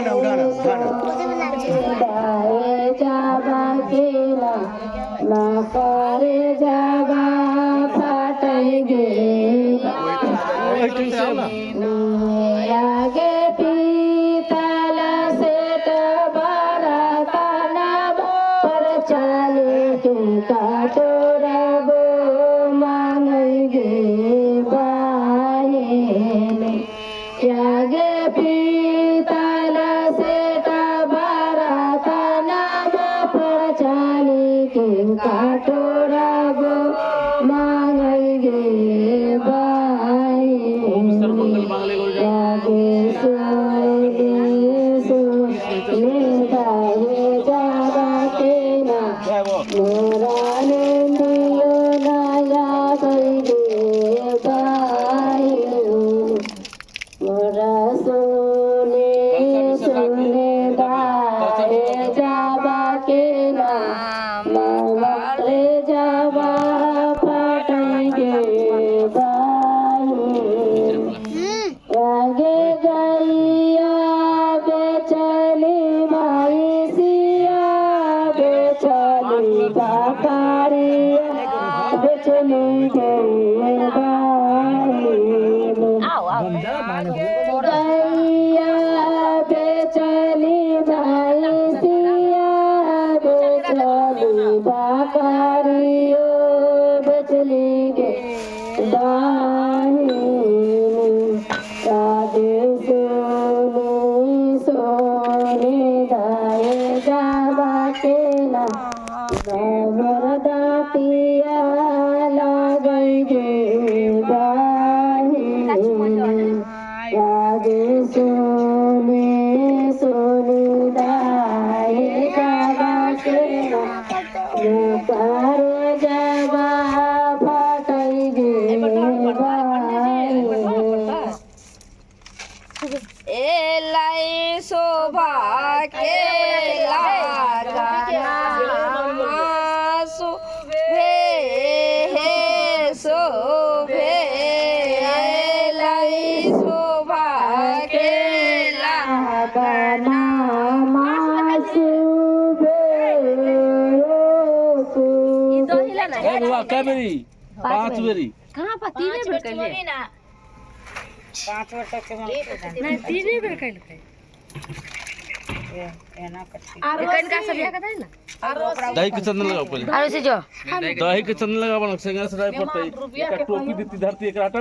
उठाना उठाना उठाना जाबा केला माकारे जाबा फाटेंगे आगे पीतल से टबारा ताना पर चले के काटोरा वो मांगेंगे बाहेले आगे पीतल से टबारा ताना पर चले के काटोरा वो मांगेंगे शोभा के क्या बेरी 5 बेरी कहाँ पर 3 बेर कर लिए ना 5 बेर तक के नहीं 3 बेर कर लिए ये ना कच्ची कन का सब या कथा है ना दही के चंदन लगाओ पहले अरे से जो दही के चंदन लगा बन संगे से पड़ते एक टोपी देती धरती एक आटा